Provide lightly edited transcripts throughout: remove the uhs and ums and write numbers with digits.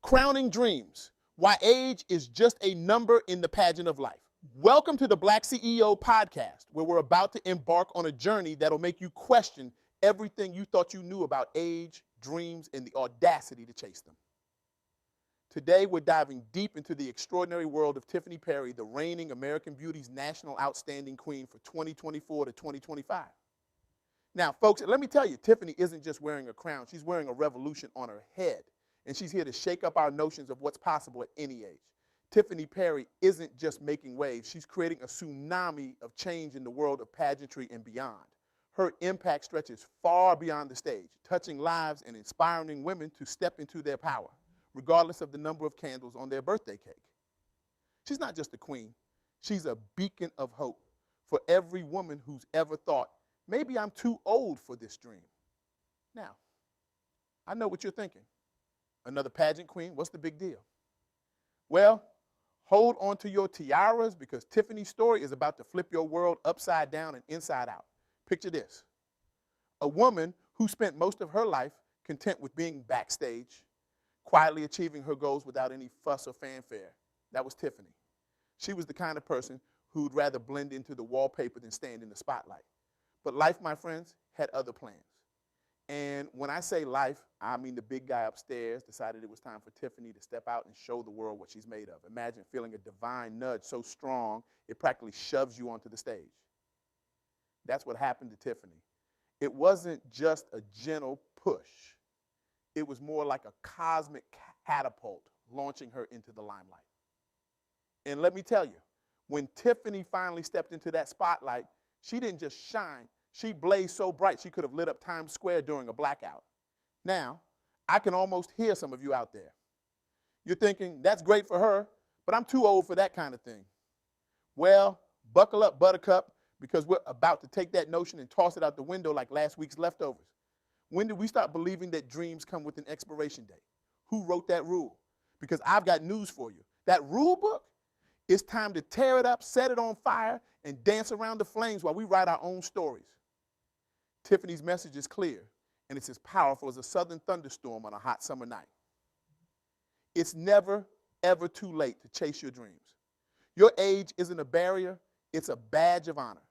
Crowning Dreams, Why Age is Just a Number in the Pageant of Life. Welcome to the Black CEO podcast, where we're about to embark on a journey that'll make you question everything you thought you knew about age, dreams, and the audacity to chase them. Today, we're diving deep into the extraordinary world of Tiffany Perry, the reigning American Beauties National Outstanding Queen for 2024 to 2025. Now, folks, let me tell you, Tiffany isn't just wearing a crown. She's wearing a revolution on her head. And she's here to shake up our notions of what's possible at any age. Tiffany Perry isn't just making waves. She's creating a tsunami of change in the world of pageantry and beyond. Her impact stretches far beyond the stage, touching lives and inspiring women to step into their power, regardless of the number of candles on their birthday cake. She's not just a queen. She's a beacon of hope for every woman who's ever thought, maybe I'm too old for this dream. Now, I know what you're thinking. Another pageant queen, what's the big deal? Well, hold on to your tiaras because Tiffany's story is about to flip your world upside down and inside out. Picture this. A woman who spent most of her life content with being backstage, quietly achieving her goals without any fuss or fanfare. That was Tiffany. She was the kind of person who'd rather blend into the wallpaper than stand in the spotlight. But life, my friends, had other plans. And when I say life, I mean the big guy upstairs decided it was time for Tiffany to step out and show the world what she's made of. Imagine feeling a divine nudge so strong, it practically shoves you onto the stage. That's what happened to Tiffany. It wasn't just a gentle push. It was more like a cosmic catapult launching her into the limelight. And let me tell you, when Tiffany finally stepped into that spotlight, she didn't just shine. She blazed so bright she could have lit up Times Square during a blackout. Now, I can almost hear some of you out there. You're thinking, that's great for her, but I'm too old for that kind of thing. Well, buckle up, buttercup, because we're about to take that notion and toss it out the window like last week's leftovers. When did we start believing that dreams come with an expiration date? Who wrote that rule? Because I've got news for you. That rule book, it's time to tear it up, set it on fire, and dance around the flames while we write our own stories. Tiffany's message is clear, and it's as powerful as a southern thunderstorm on a hot summer night. It's never, ever too late to chase your dreams. Your age isn't a barrier, it's a badge of honor.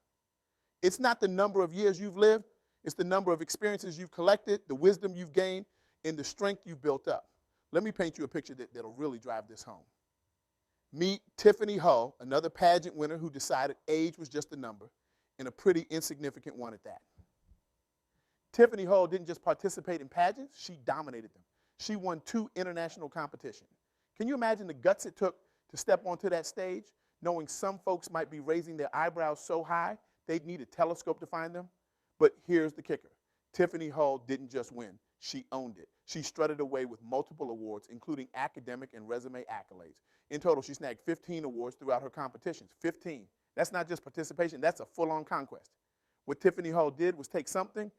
It's not the number of years you've lived, it's the number of experiences you've collected, the wisdom you've gained, and the strength you've built up. Let me paint you a picture that'll really drive this home. Meet Tiffany Hull, another pageant winner who decided age was just a number, and a pretty insignificant one at that. Tiffany Hull didn't just participate in pageants, she dominated them. She won 2 international competitions. Can you imagine the guts it took to step onto that stage, knowing some folks might be raising their eyebrows so high they'd need a telescope to find them? But here's the kicker. Tiffany Hull didn't just win, she owned it. She strutted away with multiple awards, including academic and resume accolades. In total, she snagged 15 awards throughout her competitions, 15. That's not just participation, that's a full-on conquest. What Tiffany Hull did was take something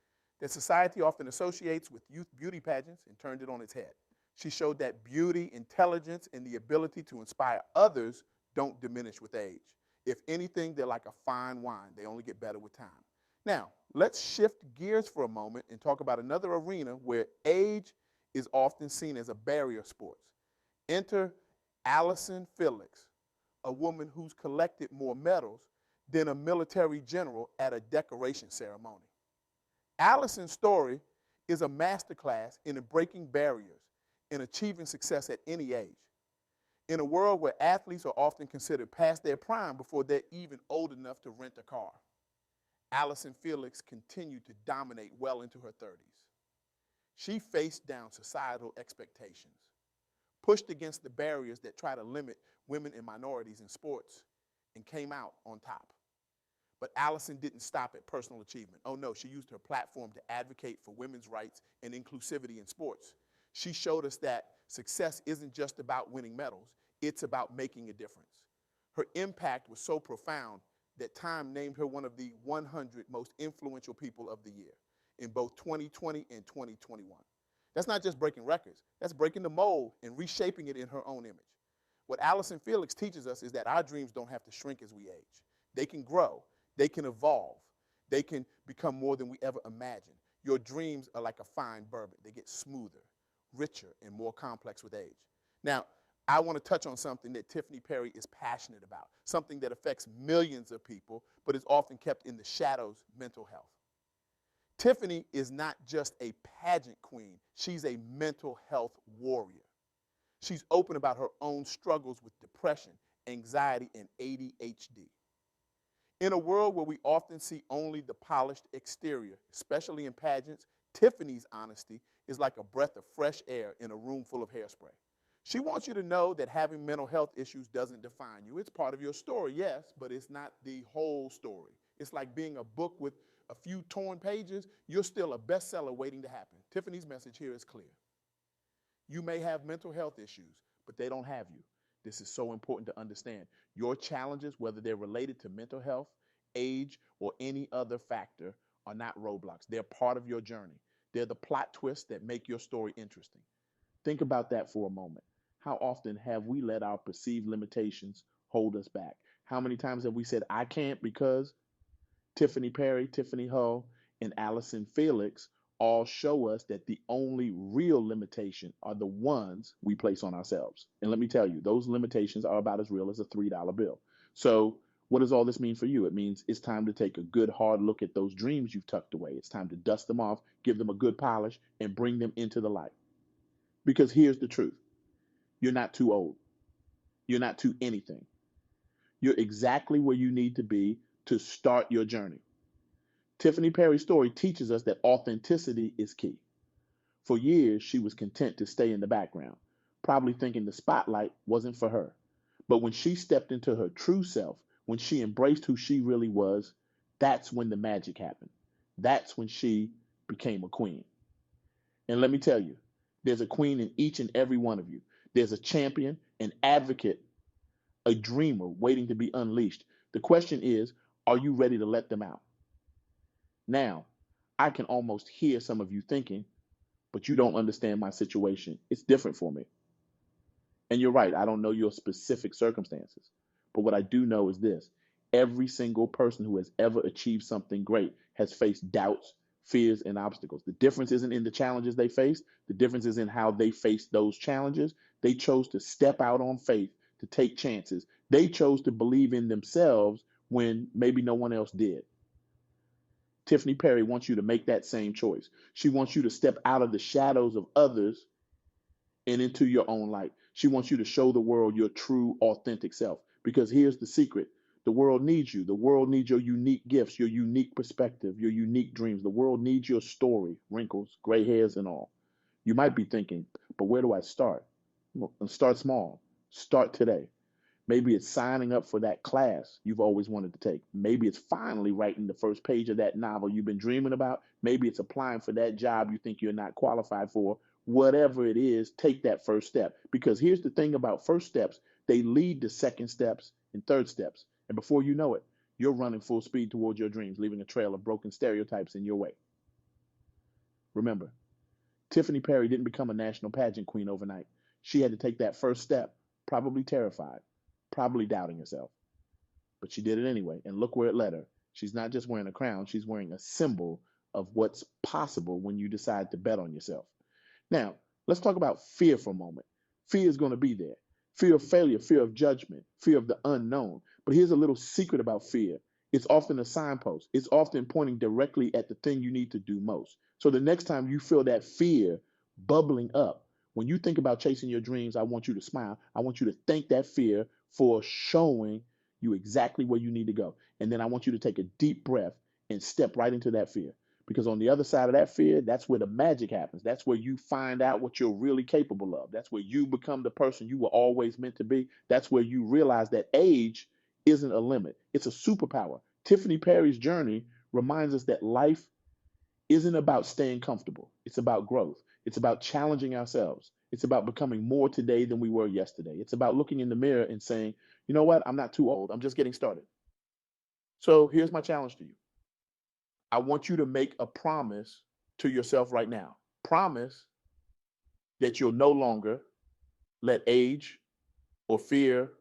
that society often associates with youth beauty pageants and turned it on its head. She showed that beauty, intelligence, and the ability to inspire others don't diminish with age. If anything, they're like a fine wine. They only get better with time. Now, let's shift gears for a moment and talk about another arena where age is often seen as a barrier of sports. Enter Allyson Felix, a woman who's collected more medals than a military general at a decoration ceremony. Allyson's story is a masterclass in breaking barriers and achieving success at any age. In a world where athletes are often considered past their prime before they're even old enough to rent a car, Allyson Felix continued to dominate well into her 30s. She faced down societal expectations, pushed against the barriers that try to limit women and minorities in sports, and came out on top. But Allyson didn't stop at personal achievement. Oh no, she used her platform to advocate for women's rights and inclusivity in sports. She showed us that success isn't just about winning medals, it's about making a difference. Her impact was so profound that Time named her one of the 100 most influential people of the year in both 2020 and 2021. That's not just breaking records, that's breaking the mold and reshaping it in her own image. What Allyson Felix teaches us is that our dreams don't have to shrink as we age. They can grow, they can evolve, they can become more than we ever imagined. Your dreams are like a fine bourbon. They get smoother, richer, and more complex with age. Now, I want to touch on something that Tiffany Perry is passionate about, something that affects millions of people, but is often kept in the shadows: mental health. Tiffany is not just a pageant queen, she's a mental health warrior. She's open about her own struggles with depression, anxiety, and ADHD. In a world where we often see only the polished exterior, especially in pageants, Tiffany's honesty is like a breath of fresh air in a room full of hairspray. She wants you to know that having mental health issues doesn't define you. It's part of your story, yes, but it's not the whole story. It's like being a book with a few torn pages. You're still a bestseller waiting to happen. Tiffany's message here is clear. You may have mental health issues, but they don't have you. This is so important to understand. Your challenges, whether they're related to mental health, age, or any other factor, are not roadblocks. They're part of your journey. They're the plot twists that make your story interesting. Think about that for a moment. How often have we let our perceived limitations hold us back? How many times have we said, I can't because Tiffany Perry, Tiffany Hull, and Allyson Felix all show us that the only real limitation are the ones we place on ourselves. And let me tell you, those limitations are about as real as a $3 bill. So what does all this mean for you? It means it's time to take a good hard look at those dreams you've tucked away. It's time to dust them off, give them a good polish, and bring them into the light. Because here's the truth. You're not too old. You're not too anything. You're exactly where you need to be to start your journey. Tiffany Perry's story teaches us that authenticity is key. For years, she was content to stay in the background, probably thinking the spotlight wasn't for her. But when she stepped into her true self, when she embraced who she really was, that's when the magic happened. That's when she became a queen. And let me tell you, there's a queen in each and every one of you. There's a champion, an advocate, a dreamer waiting to be unleashed. The question is, are you ready to let them out? Now, I can almost hear some of you thinking, but you don't understand my situation. It's different for me. And you're right, I don't know your specific circumstances. But what I do know is this: every single person who has ever achieved something great has faced doubts, fears, and obstacles. The difference isn't in the challenges they faced, the difference is in how they faced those challenges. They chose to step out on faith, to take chances. They chose to believe in themselves when maybe no one else did. Tiffany Perry wants you to make that same choice. She wants you to step out of the shadows of others and into your own light. She wants you to show the world your true, authentic self. Because here's the secret: the world needs you. The world needs your unique gifts, your unique perspective, your unique dreams. The world needs your story, wrinkles, gray hairs, and all. You might be thinking, but where do I start? Well, start small. Start today. Maybe it's signing up for that class you've always wanted to take. Maybe it's finally writing the first page of that novel you've been dreaming about. Maybe it's applying for that job you think you're not qualified for. Whatever it is, take that first step. Because here's the thing about first steps: they lead to second steps and third steps. And before you know it, you're running full speed towards your dreams, leaving a trail of broken stereotypes in your way. Remember, Tiffany Perry didn't become a national pageant queen overnight. She had to take that first step, probably terrified, probably doubting herself. But she did it anyway, and look where it led her. She's not just wearing a crown, she's wearing a symbol of what's possible when you decide to bet on yourself. Now, let's talk about fear for a moment. Fear is going to be there. Fear of failure, fear of judgment, fear of the unknown. But here's a little secret about fear: it's often a signpost, it's often pointing directly at the thing you need to do most. So the next time you feel that fear bubbling up, when you think about chasing your dreams, I want you to smile. I want you to thank that fear for showing you exactly where you need to go. And then I want you to take a deep breath and step right into that fear. Because on the other side of that fear, that's where the magic happens. That's where you find out what you're really capable of. That's where you become the person you were always meant to be. That's where you realize that age isn't a limit. It's a superpower. Tiffany Perry's journey reminds us that life isn't about staying comfortable. It's about growth. It's about challenging ourselves. It's about becoming more today than we were yesterday. It's about looking in the mirror and saying, you know what? I'm not too old. I'm just getting started. So here's my challenge to you. I want you to make a promise to yourself right now. Promise that you'll no longer let age or fear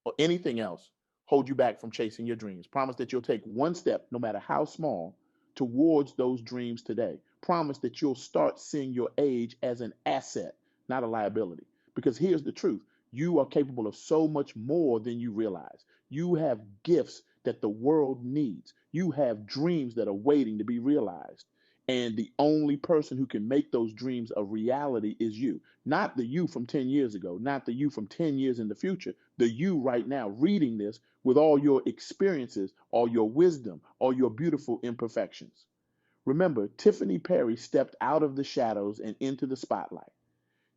or anything else hold you back from chasing your dreams. Promise that you'll take one step, no matter how small, towards those dreams today. Promise that you'll start seeing your age as an asset, not a liability. Because here's the truth. You are capable of so much more than you realize. You have gifts that the world needs. You have dreams that are waiting to be realized. And the only person who can make those dreams a reality is you. Not the you from 10 years ago, not the you from 10 years in the future, the you right now reading this with all your experiences, all your wisdom, all your beautiful imperfections. Remember, Tiffany Perry stepped out of the shadows and into the spotlight.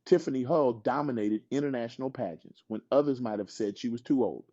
Tiffany Hull dominated international pageants when others might have said she was too old.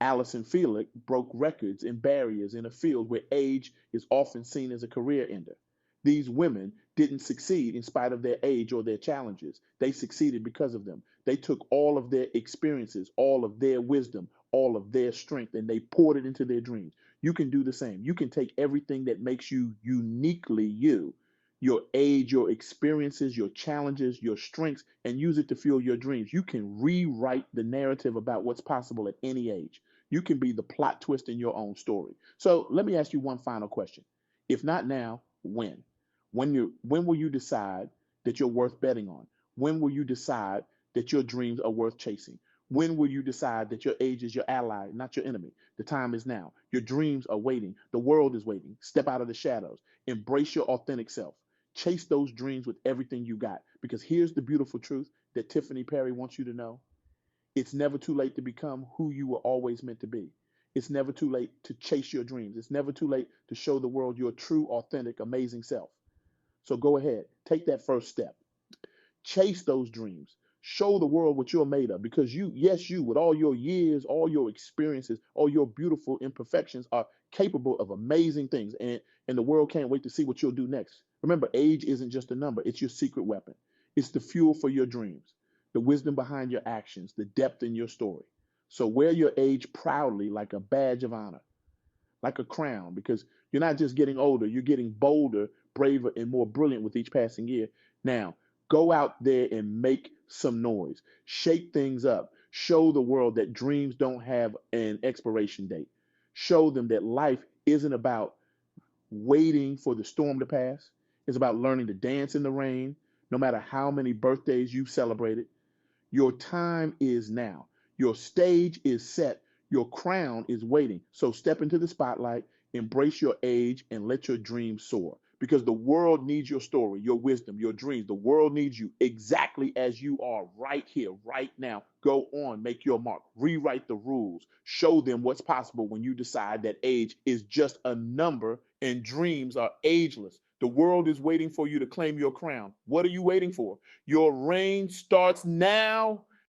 Allyson Felix broke records and barriers in a field where age is often seen as a career ender. These women didn't succeed in spite of their age or their challenges. They succeeded because of them. They took all of their experiences, all of their wisdom, all of their strength, and they poured it into their dreams. You can do the same. You can take everything that makes you uniquely you, your age, your experiences, your challenges, your strengths, and use it to fuel your dreams. You can rewrite the narrative about what's possible at any age. You can be the plot twist in your own story. So let me ask you one final question. If not now, when? When will you decide that you're worth betting on? When will you decide that your dreams are worth chasing? When will you decide that your age is your ally, not your enemy? The time is now. Your dreams are waiting. The world is waiting. Step out of the shadows. Embrace your authentic self. Chase those dreams with everything you got. Because here's the beautiful truth that Tiffany Perry wants you to know. It's never too late to become who you were always meant to be. It's never too late to chase your dreams. It's never too late to show the world your true, authentic, amazing self. So go ahead, take that first step. Chase those dreams. Show the world what you're made of because you, yes, you, with all your years, all your experiences, all your beautiful imperfections, are capable of amazing things. And the world can't wait to see what you'll do next. Remember, age isn't just a number, it's your secret weapon. It's the fuel for your dreams, the wisdom behind your actions, the depth in your story. So wear your age proudly like a badge of honor, like a crown, because you're not just getting older, you're getting bolder, braver, and more brilliant with each passing year. Now, go out there and make some noise, shake things up, show the world that dreams don't have an expiration date. Show them that life isn't about waiting for the storm to pass, it's about learning to dance in the rain, no matter how many birthdays you've celebrated. Your time is now. Your stage is set. Your crown is waiting. So step into the spotlight, embrace your age, and let your dreams soar. Because the world needs your story, your wisdom, your dreams. The world needs you exactly as you are right here, right now. Go on, make your mark, rewrite the rules, show them what's possible when you decide that age is just a number and dreams are ageless. The world is waiting for you to claim your crown. What are you waiting for? Your reign starts now.